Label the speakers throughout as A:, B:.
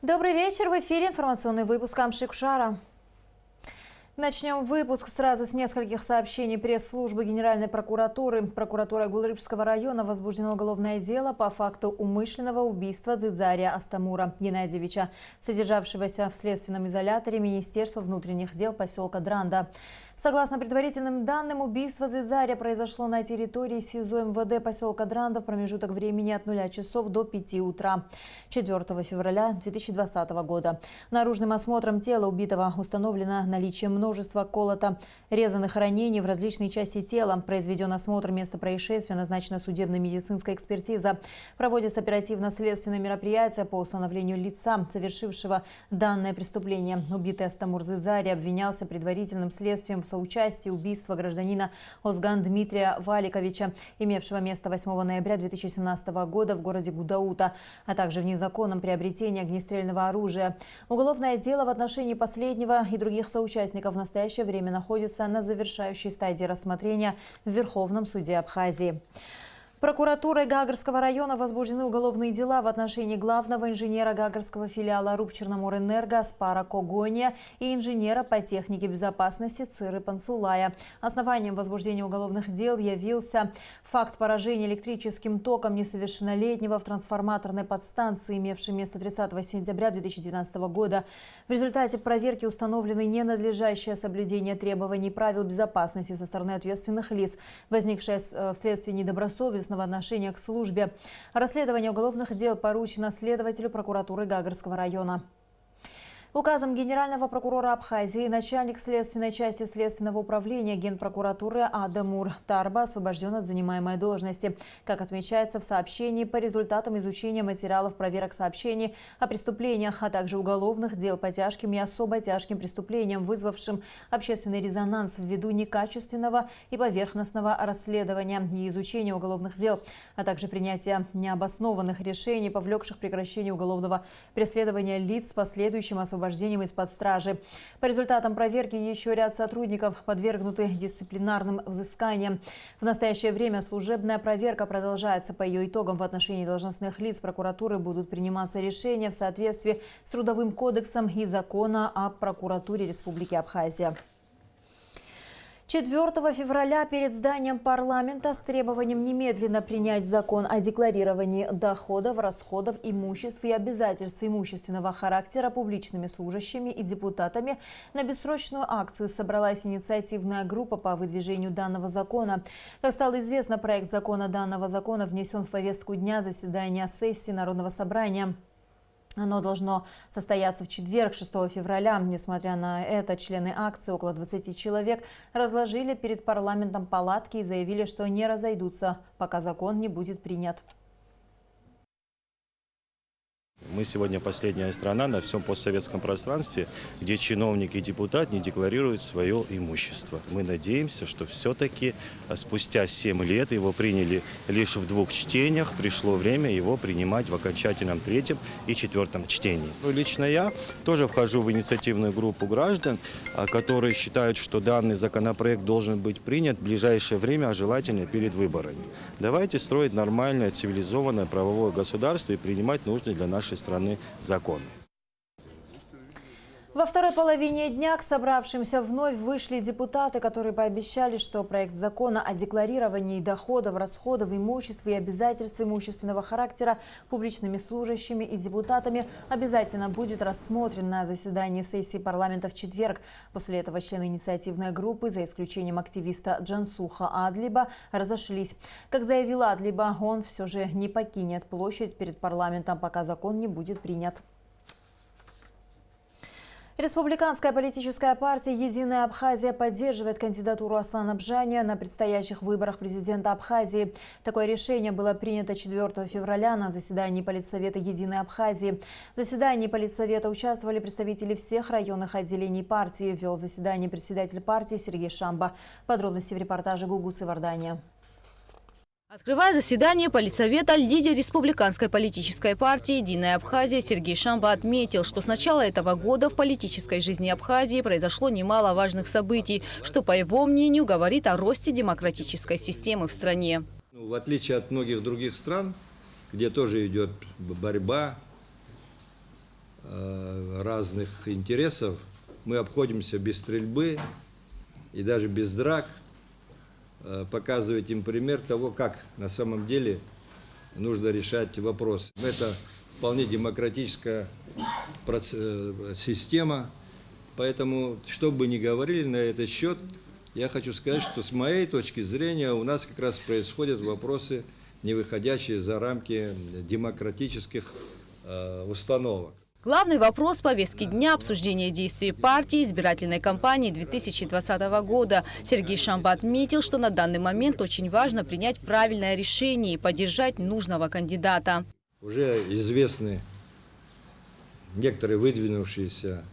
A: Добрый вечер. В эфире информационный выпуск Амшикшара. Начнем выпуск сразу с нескольких сообщений пресс-службы Генеральной прокуратуры. Прокуратура Гулрыбского района возбуждено уголовное дело по факту умышленного убийства Дзидзария Астамура Геннадьевича, содержавшегося в следственном изоляторе Министерства внутренних дел поселка Дранда. Согласно предварительным данным, убийство Дзидзария произошло на территории СИЗО МВД поселка Дранда в промежуток времени от 0 часов до 5 утра 4 февраля 2020 года. Наружным осмотром тела убитого установлено наличие множества колото-резанных ранений в различные части тела. Произведен осмотр места происшествия, назначена судебно-медицинская экспертиза. Проводятся оперативно-следственные мероприятия по установлению лица, совершившего данное преступление. Убитый Астамур Дзидзарий обвинялся предварительным следствием в соучастии убийства гражданина Озган Дмитрия Валиковича, имевшего место 8 ноября 2017 года в городе Гудаута, а также в незаконном приобретении огнестрельного оружия. Уголовное дело в отношении последнего и других соучастников в настоящее время находится на завершающей стадии рассмотрения в Верховном суде Абхазии. Прокуратурой Гагарского района возбуждены уголовные дела в отношении главного инженера Гагарского филиала Рубчерноморэнерго Аспара Когония и инженера по технике безопасности Циры Пансулая. Основанием возбуждения уголовных дел явился факт поражения электрическим током несовершеннолетнего в трансформаторной подстанции, имевшей место 30 сентября 2019 года. В результате проверки установлены ненадлежащее соблюдение требований правил безопасности со стороны ответственных лиц, возникшее вследствие недобросовестности отношения к службе. Расследование уголовных дел поручено следователю прокуратуры Гагарского района. Указом генерального прокурора Абхазии начальник следственной части Следственного управления Генпрокуратуры Адамур Тарба освобожден от занимаемой должности. Как отмечается в сообщении, по результатам изучения материалов проверок сообщений о преступлениях, а также уголовных дел по тяжким и особо тяжким преступлениям, вызвавшим общественный резонанс ввиду некачественного и поверхностного расследования и изучения уголовных дел, а также принятия необоснованных решений, повлекших прекращение уголовного преследования лиц с последующим освобождением из-под стражи. По результатам проверки еще ряд сотрудников подвергнуты дисциплинарным взысканиям. В настоящее время служебная проверка продолжается. По ее итогам в отношении должностных лиц прокуратуры будут приниматься решения в соответствии с Трудовым кодексом и закона о прокуратуре Республики Абхазия. 4 февраля перед зданием парламента с требованием немедленно принять закон о декларировании доходов, расходов, имуществ и обязательств имущественного характера публичными служащими и депутатами на бессрочную акцию собралась инициативная группа по выдвижению данного закона. Как стало известно, проект данного закона внесен в повестку дня заседания сессии Народного собрания. Оно должно состояться в четверг, 6 февраля. Несмотря на это, члены акции, около 20 человек, разложили перед парламентом палатки и заявили, что не разойдутся, пока закон не будет принят.
B: Мы сегодня последняя страна на всем постсоветском пространстве, где чиновник и депутат не декларируют свое имущество. Мы надеемся, что все-таки спустя 7 лет его приняли лишь в 2 чтениях. Пришло время его принимать в окончательном 3-м и 4-м чтении. Лично я тоже вхожу в инициативную группу граждан, которые считают, что данный законопроект должен быть принят в ближайшее время, а желательно перед выборами. Давайте строить нормальное, цивилизованное правовое государство и принимать нужные для нашей страны законы.
A: Во второй половине дня к собравшимся вновь вышли депутаты, которые пообещали, что проект закона о декларировании доходов, расходов, имущества и обязательств имущественного характера публичными служащими и депутатами обязательно будет рассмотрен на заседании сессии парламента в четверг. После этого члены инициативной группы, за исключением активиста Джансуха Адлиба, разошлись. Как заявил Адлиба, он все же не покинет площадь перед парламентом, пока закон не будет принят. Республиканская политическая партия «Единая Абхазия» поддерживает кандидатуру Аслана Бжания на предстоящих выборах президента Абхазии. Такое решение было принято 4 февраля на заседании Политсовета «Единой Абхазии». В заседании Политсовета участвовали представители всех районных отделений партии. Вел заседание председатель партии Сергей Шамба. Подробности в репортаже Гугуцы Вардания.
C: Открывая заседание Политсовета, лидер республиканской политической партии «Единая Абхазия» Сергей Шамба отметил, что с начала этого года в политической жизни Абхазии произошло немало важных событий, что, по его мнению, говорит о росте демократической системы в стране.
D: В отличие от многих других стран, где тоже идет борьба разных интересов мы обходимся без стрельбы и даже без драк, показывать им пример того, как на самом деле нужно решать вопросы. Это вполне демократическая система, поэтому, что бы ни говорили на этот счет, я хочу сказать, что с моей точки зрения у нас как раз происходят вопросы, не выходящие за рамки демократических установок.
C: Главный вопрос повестки дня – обсуждение действий партии избирательной кампании 2020 года. Сергей Шамба отметил, что на данный момент очень важно принять правильное решение и поддержать нужного кандидата.
D: Уже известны некоторые выдвинувшиеся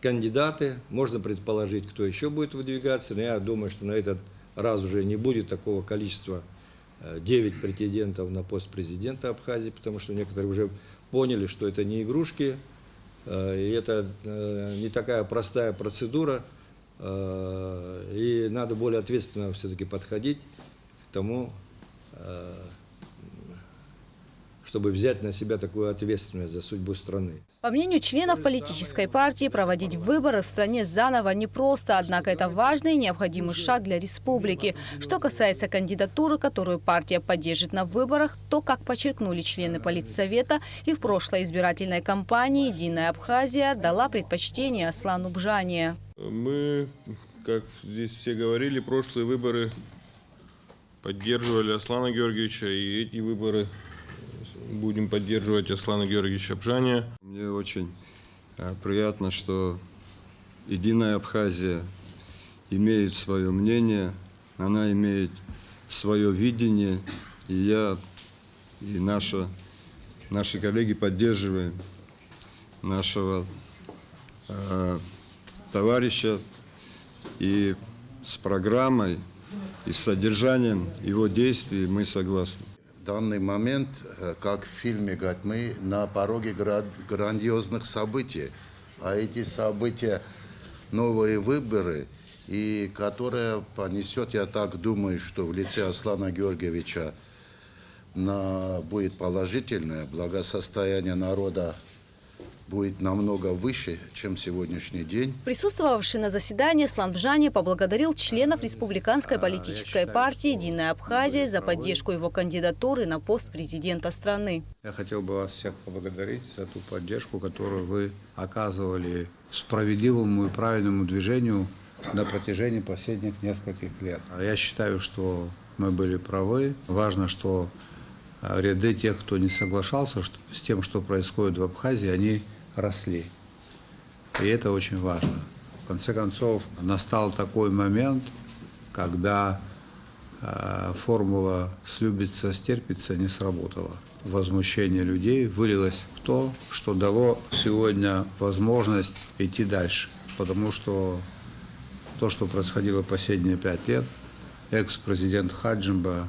D: кандидаты. Можно предположить, кто еще будет выдвигаться. Но я думаю, что на этот раз уже не будет такого количества 9 претендентов на пост президента Абхазии, потому что некоторые уже поняли, что это не игрушки, и это не такая простая процедура, и надо более ответственно все-таки подходить к тому, чтобы взять на себя такую ответственность за судьбу страны.
C: По мнению членов политической партии, проводить выборы в стране заново непросто, однако это важный и необходимый шаг для республики. Что касается кандидатуры, которую партия поддержит на выборах, то, как подчеркнули члены Политсовета, и в прошлой избирательной кампании «Единая Абхазия» дала предпочтение Аслану Бжане.
E: Мы, как здесь все говорили, прошлые выборы поддерживали Аслана Георгиевича, и эти выборы будем поддерживать Аслана Георгиевича Бжане.
F: Мне очень приятно, что «Единая Абхазия» имеет свое мнение, она имеет свое видение, и я, и наши коллеги поддерживаем нашего товарища, и с программой, и с содержанием его действий мы согласны.
G: В данный момент, как в фильме говорят, мы на пороге грандиозных событий. А эти события – новые выборы, и которые понесет, я так думаю, что в лице Аслана Георгиевича будет положительное, благосостояние народа будет намного выше, чем сегодняшний день.
C: Присутствовавший на заседании Аслан Бжане поблагодарил членов Республиканской политической партии «Единая Абхазия» за поддержку его кандидатуры на пост президента страны.
H: Я хотел бы вас всех поблагодарить за ту поддержку, которую вы оказывали справедливому и правильному движению на протяжении последних нескольких лет. Я считаю, что мы были правы. Важно, что ряды тех, кто не соглашался с тем, что происходит в Абхазии, они росли. И это очень важно. В конце концов, настал такой момент, когда формула «слюбится, стерпится» не сработала. Возмущение людей вылилось в то, что дало сегодня возможность идти дальше. Потому что то, что происходило последние 5 лет, экс-президент Хаджимба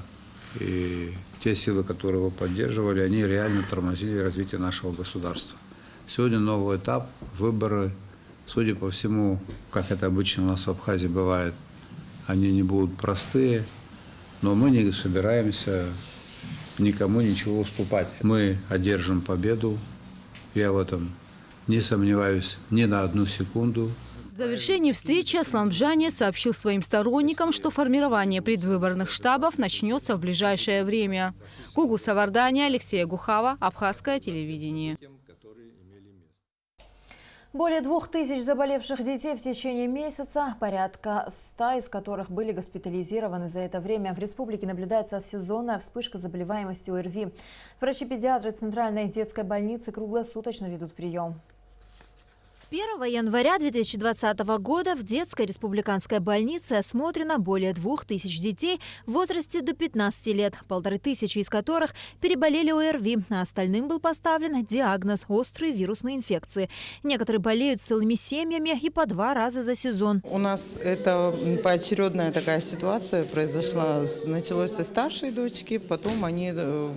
H: и те силы, которые его поддерживали, они реально тормозили развитие нашего государства. Сегодня новый этап, выборы, судя по всему, как это обычно у нас в Абхазии бывает, они не будут простые, но мы не собираемся никому ничего уступать. Мы одержим победу, я в этом не сомневаюсь ни на одну секунду.
C: В завершении встречи Аслан Бжане сообщил своим сторонникам, что формирование предвыборных штабов начнется в ближайшее время. Гугу Савардания, Алексей Гухава, Абхазское телевидение.
A: Более 2000 заболевших детей в течение месяца, порядка 100 из которых были госпитализированы за это время. В республике наблюдается сезонная вспышка заболеваемости ОРВИ. Врачи-педиатры Центральной детской больницы круглосуточно ведут прием. С 1 января 2020 года в детской республиканской больнице осмотрено более 2000 детей в возрасте до 15 лет, 1500 из которых переболели ОРВИ, а остальным был поставлен диагноз острой вирусной инфекции. Некоторые болеют целыми семьями и по 2 раза за сезон.
I: У нас это поочередная такая ситуация произошла. Началось со старшей дочки, потом они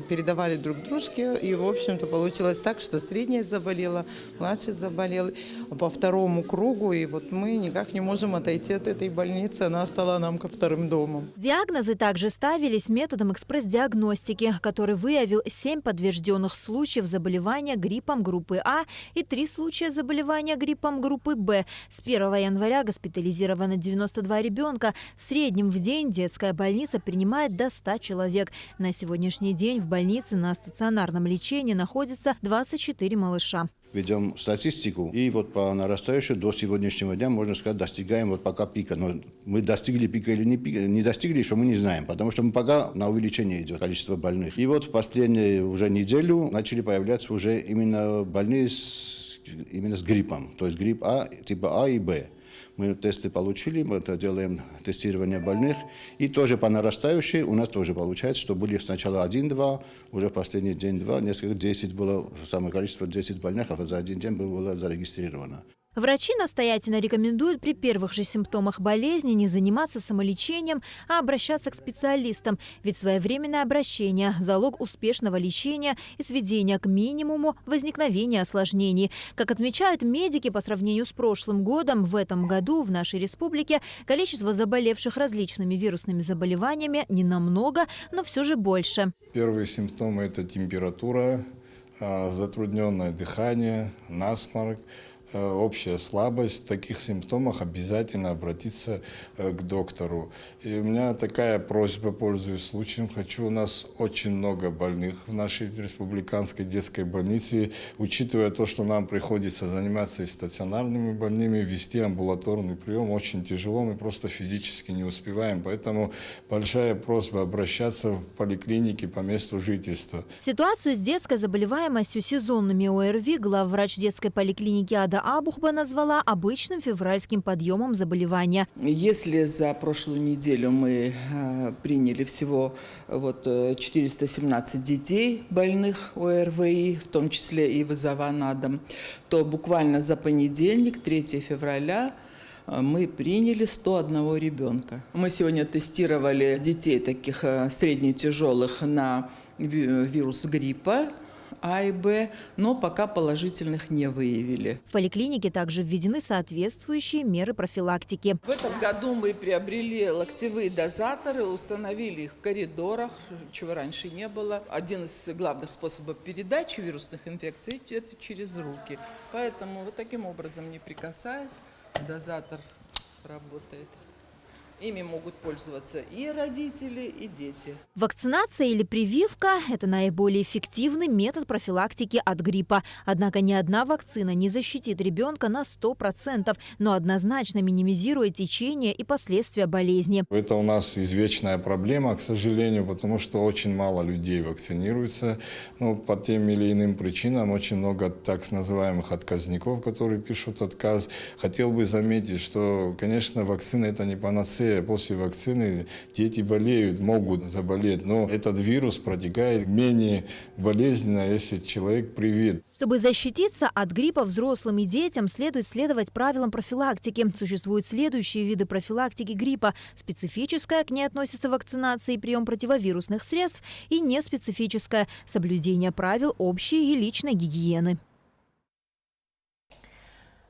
I: передавали друг дружке, и, в общем-то, получилось так, что средняя заболела, младшая заболела. по второму кругу. И вот мы никак не можем отойти от этой больницы. Она стала нам как вторым домом.
A: Диагнозы также ставились методом экспресс-диагностики, который выявил 7 подтвержденных случаев заболевания гриппом группы А и 3 случая заболевания гриппом группы Б. С 1 января госпитализировано 92 ребенка. В среднем в день детская больница принимает до 100 человек. На сегодняшний день в больнице на стационарном лечении находится 24 малыша.
J: Ведем статистику, и вот по нарастающей до сегодняшнего дня, можно сказать, достигаем вот пока пика. Но мы достигли пика или не достигли, еще мы не знаем, потому что мы пока на увеличение идет количество больных. И вот в последнюю уже неделю начали появляться уже именно больные именно с гриппом, то есть грипп А, типа А и Б. Мы тесты получили, мы это делаем тестирование больных. И тоже по нарастающей у нас тоже получается, что были сначала 1-2, уже в последний день 2, несколько 10 было, самое количество 10 больных, а за один день было зарегистрировано.
A: Врачи настоятельно рекомендуют при первых же симптомах болезни не заниматься самолечением, а обращаться к специалистам. Ведь своевременное обращение – залог успешного лечения и сведения к минимуму возникновения осложнений. Как отмечают медики, по сравнению с прошлым годом, в этом году в нашей республике количество заболевших различными вирусными заболеваниями не намного, но все же больше.
K: Первые симптомы – это температура, затрудненное дыхание, насморк, общая слабость. В таких симптомах обязательно обратиться к доктору. И у меня такая просьба, пользуясь случаем, у нас очень много больных в нашей республиканской детской больнице. Учитывая то, что нам приходится заниматься и стационарными больными, вести амбулаторный прием очень тяжело, мы просто физически не успеваем. Поэтому большая просьба обращаться в поликлиники по месту жительства.
A: Ситуацию с детской заболеваемостью сезонными ОРВИ главврач детской поликлиники Ада Абухба назвала обычным февральским подъемом заболевания.
I: Если за прошлую неделю мы приняли всего 417 детей больных ОРВИ, в том числе и вызова на дом, то буквально за понедельник, 3 февраля, мы приняли 101 ребенка. Мы сегодня тестировали детей таких средне-тяжелых на вирус гриппа А и Б, но пока положительных не выявили.
A: В поликлинике также введены соответствующие меры профилактики.
I: В этом году мы приобрели локтевые дозаторы, установили их в коридорах, чего раньше не было. Один из главных способов передачи вирусных инфекций – это через руки. Поэтому вот таким образом, не прикасаясь, дозатор работает. Ими могут пользоваться и родители, и дети.
A: Вакцинация или прививка – это наиболее эффективный метод профилактики от гриппа. Однако ни одна вакцина не защитит ребенка на 100%, но однозначно минимизирует течение и последствия болезни.
K: Это у нас извечная проблема, к сожалению, потому что очень мало людей вакцинируется. По тем или иным причинам очень много так называемых отказников, которые пишут отказ. Хотел бы заметить, что, конечно, вакцина – это не панацея. После вакцины дети болеют, могут заболеть, но этот вирус протекает менее болезненно, если человек привит.
A: Чтобы защититься от гриппа взрослым и детям, следует следовать правилам профилактики. Существуют следующие виды профилактики гриппа. Специфическая, к ней относится вакцинация и прием противовирусных средств, и неспецифическая – соблюдение правил общей и личной гигиены.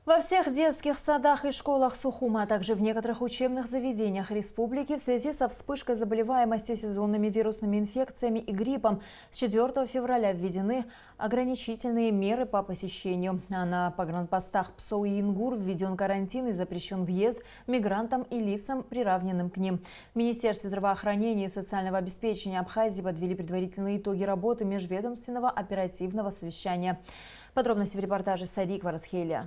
A: Во всех детских садах и школах Сухума, а также в некоторых учебных заведениях республики в связи со вспышкой заболеваемости сезонными вирусными инфекциями и гриппом с 4 февраля введены ограничительные меры по посещению. А на погранпостах Псо и Ингур введен карантин и запрещен въезд мигрантам и лицам, приравненным к ним. В Министерстве здравоохранения и социального обеспечения Абхазии подвели предварительные итоги работы межведомственного оперативного совещания. Подробности в репортаже Сари Кварцхелия.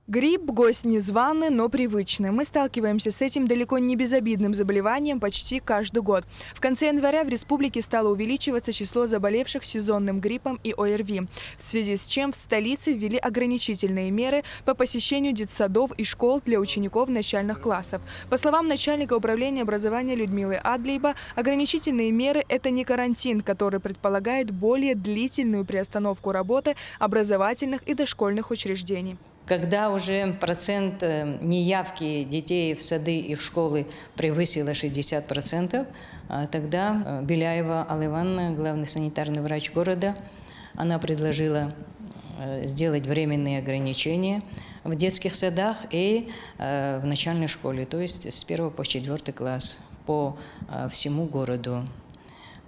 L: Грипп – гость незваный, но привычный. Мы сталкиваемся с этим далеко не безобидным заболеванием почти каждый год. В конце января в республике стало увеличиваться число заболевших сезонным гриппом и ОРВИ, в связи с чем в столице ввели ограничительные меры по посещению детсадов и школ для учеников начальных классов. По словам начальника управления образования Людмилы Адлейба, ограничительные меры – это не карантин, который предполагает более длительную приостановку работы образовательных и дошкольных учреждений.
M: Когда уже процент неявки детей в сады и в школы превысило 60%, тогда Беляева Алла Ивановна, главный санитарный врач города, она предложила сделать временные ограничения в детских садах и в начальной школе, то есть с 1 по 4 класс по всему городу.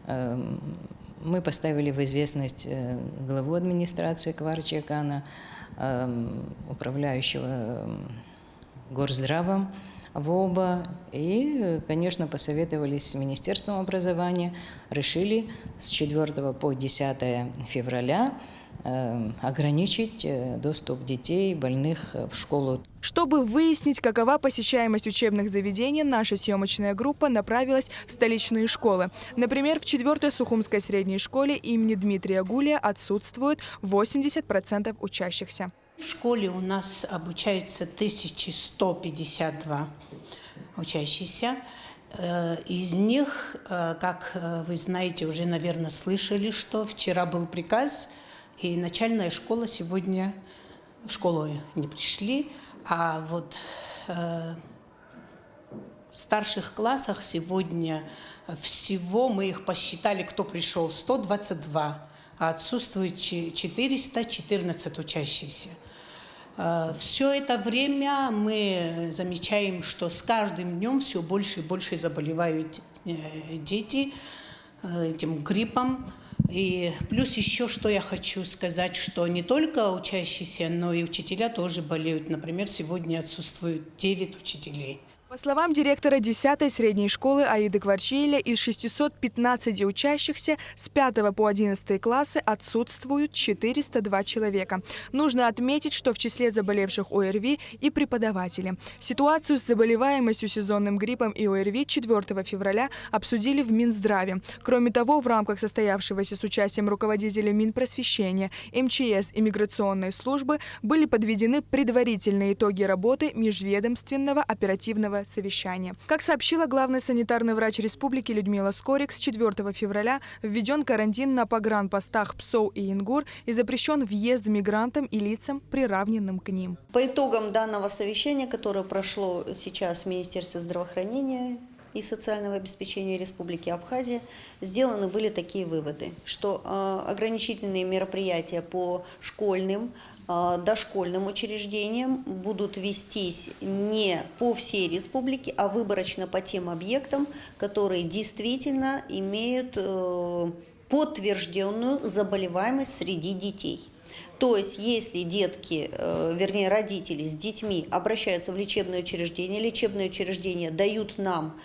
M: Мы поставили в известность главу администрации Кварчиакана, управляющего горздравом ВОБа и, конечно, посоветовались с Министерством образования, решили с 4 по 10 февраля ограничить доступ детей, больных в школу.
L: Чтобы выяснить, какова посещаемость учебных заведений, наша съемочная группа направилась в столичные школы. Например, в 4-й Сухумской средней школе имени Дмитрия Гулия отсутствует 80% учащихся.
N: В школе у нас обучаются 1152 учащиеся. Из них, как вы знаете, уже, наверное, слышали, что вчера был приказ, и начальная школа сегодня в школу не пришли, а вот в старших классах сегодня всего, мы их посчитали, кто пришел, 122, а отсутствует 414 учащихся. Все это время мы замечаем, что с каждым днем все больше и больше заболевают дети этим гриппом. И плюс еще, что я хочу сказать, что не только учащиеся, но и учителя тоже болеют. Например, сегодня отсутствует 9 учителей.
L: По словам директора 10-й средней школы Аиды Кварчиеля, из 615 учащихся с 5 по 11 классы отсутствуют 402 человека. Нужно отметить, что в числе заболевших ОРВИ и преподаватели. Ситуацию с заболеваемостью сезонным гриппом и ОРВИ 4 февраля обсудили в Минздраве. Кроме того, в рамках состоявшегося с участием руководителей Минпросвещения, МЧС и миграционной службы были подведены предварительные итоги работы межведомственного оперативного совещания. Как сообщила главный санитарный врач республики Людмила Скорик, с 4 февраля введен карантин на погранпостах Псоу и Ингур и запрещен въезд мигрантам и лицам, приравненным к ним.
O: По итогам данного совещания, которое прошло сейчас в Министерстве здравоохранения и социального обеспечения Республики Абхазия, сделаны были такие выводы, что ограничительные мероприятия по школьным, дошкольным учреждениям будут вестись не по всей республике, а выборочно по тем объектам, которые действительно имеют подтвержденную заболеваемость среди детей. То есть, если детки, вернее родители с детьми обращаются в лечебные учреждения дают нам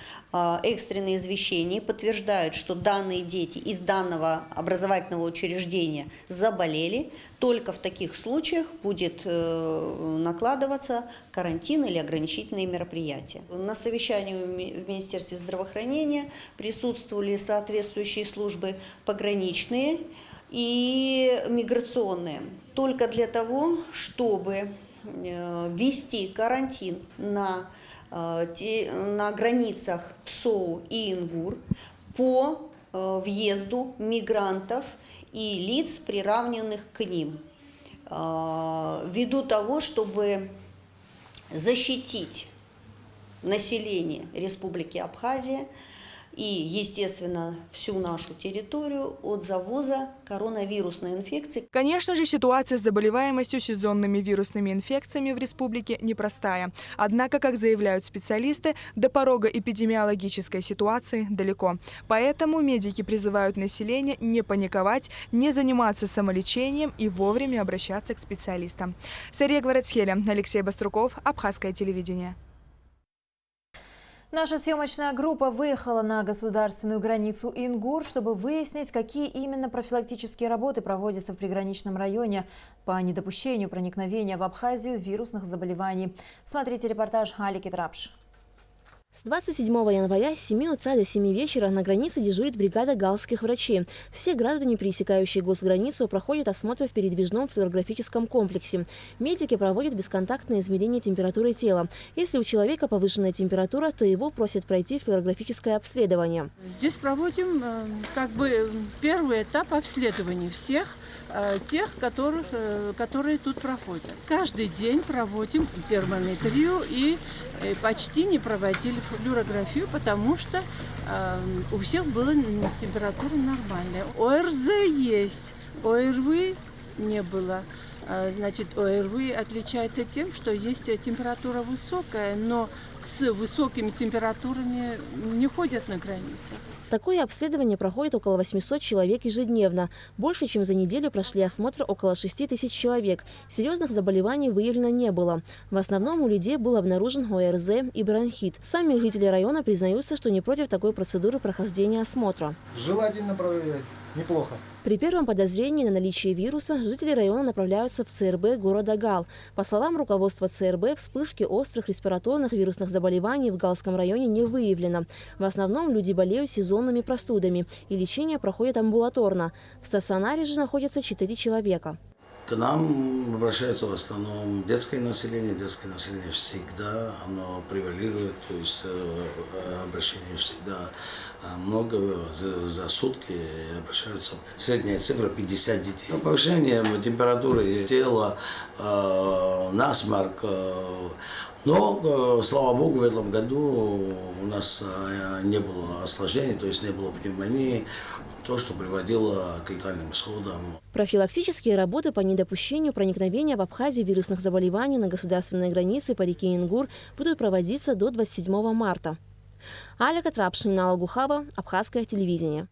O: экстренные извещения, подтверждают, что данные дети из данного образовательного учреждения заболели, только в таких случаях будет накладываться карантин или ограничительные мероприятия. На совещании в Министерстве здравоохранения присутствовали соответствующие службы пограничные и миграционные, только для того, чтобы ввести карантин на границах Псоу и Ингур по въезду мигрантов и лиц, приравненных к ним, ввиду того, чтобы защитить население Республики Абхазия и, естественно, всю нашу территорию от завоза коронавирусной инфекции.
L: Конечно же, ситуация с заболеваемостью сезонными вирусными инфекциями в республике непростая. Однако, как заявляют специалисты, до порога эпидемиологической ситуации далеко. Поэтому медики призывают население не паниковать, не заниматься самолечением и вовремя обращаться к специалистам. Сария Гварацхеля, Алексей Баструков, Абхазское телевидение.
A: Наша съемочная группа выехала на государственную границу Ингур, чтобы выяснить, какие именно профилактические работы проводятся в приграничном районе по недопущению проникновения в Абхазию вирусных заболеваний. Смотрите репортаж Алики Трапш.
P: С 27 января с 7 утра до 7 вечера на границе дежурит бригада галских врачей. Все граждане, пересекающие госграницу, проходят осмотр в передвижном флюорографическом комплексе. Медики проводят бесконтактное измерение температуры тела. Если у человека повышенная температура, то его просят пройти флюорографическое обследование.
Q: Здесь проводим первый этап обследования всех тех, которые тут проходят. Каждый день проводим термометрию и почти не проводили флюорографию, потому что у всех была температура нормальная. ОРЗ есть, ОРВИ не было. Значит, ОРВИ отличается тем, что есть температура высокая, но с высокими температурами не ходят на границах.
P: Такое обследование проходит около 800 человек ежедневно. Больше, чем за неделю прошли осмотр около 6 тысяч человек. Серьезных заболеваний выявлено не было. В основном у людей был обнаружен ОРЗ и бронхит. Сами жители района признаются, что не против такой процедуры прохождения осмотра.
R: Желательно проверять. Неплохо.
P: При первом подозрении на наличие вируса жители района направляются в ЦРБ города Гал. По словам руководства ЦРБ, вспышки острых респираторных вирусных заболеваний в Галском районе не выявлено. В основном люди болеют сезонными простудами, и лечение проходит амбулаторно. В стационаре же находится 4 человека.
S: К нам обращаются в основном детское население. Детское население всегда оно превалирует, то есть обращение всегда много за сутки обращаются. Средняя цифра 50 детей. Повышение температуры тела, насморк. Но, слава богу, в этом году у нас не было осложнений, то есть не было пневмонии, то, что приводило к летальным исходам.
P: Профилактические работы по недопущению проникновения в Абхазию вирусных заболеваний на государственной границе по реке Ингур будут проводиться до 27 марта. Аля Катрапшин, Алла Гухава, Абхазское телевидение.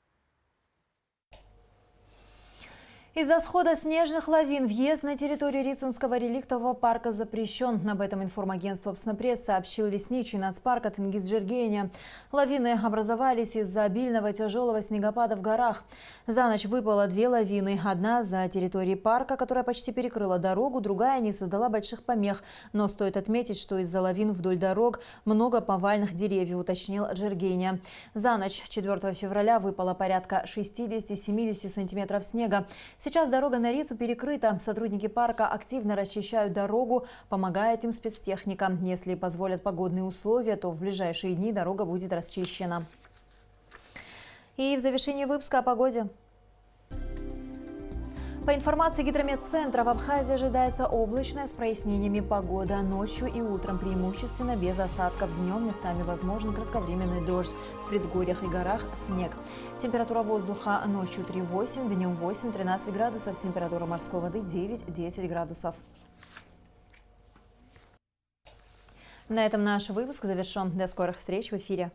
A: Из-за схода снежных лавин въезд на территорию Рицинского реликтового парка запрещен. Об этом информагентство «Обснапресс» сообщил лесничий нацпарка Тенгиз Джергеня. Лавины образовались из-за обильного тяжелого снегопада в горах. За ночь выпало 2 лавины. Одна за территорией парка, которая почти перекрыла дорогу, другая не создала больших помех. Но стоит отметить, что из-за лавин вдоль дорог много повальных деревьев, уточнил Джергеня. За ночь 4 февраля выпало порядка 60-70 сантиметров снега. Сейчас дорога на Рицу перекрыта. Сотрудники парка активно расчищают дорогу, помогает им спецтехника. Если позволят погодные условия, то в ближайшие дни дорога будет расчищена. И в завершении выпуска о погоде. По информации гидрометцентра, в Абхазии ожидается облачная с прояснениями погода. Ночью и утром преимущественно без осадков. Днем местами возможен кратковременный дождь. В предгорьях и горах снег. Температура воздуха ночью 3-8, днем 8-13 градусов. Температура морской воды 9-10 градусов. На этом наш выпуск завершен. До скорых встреч в эфире.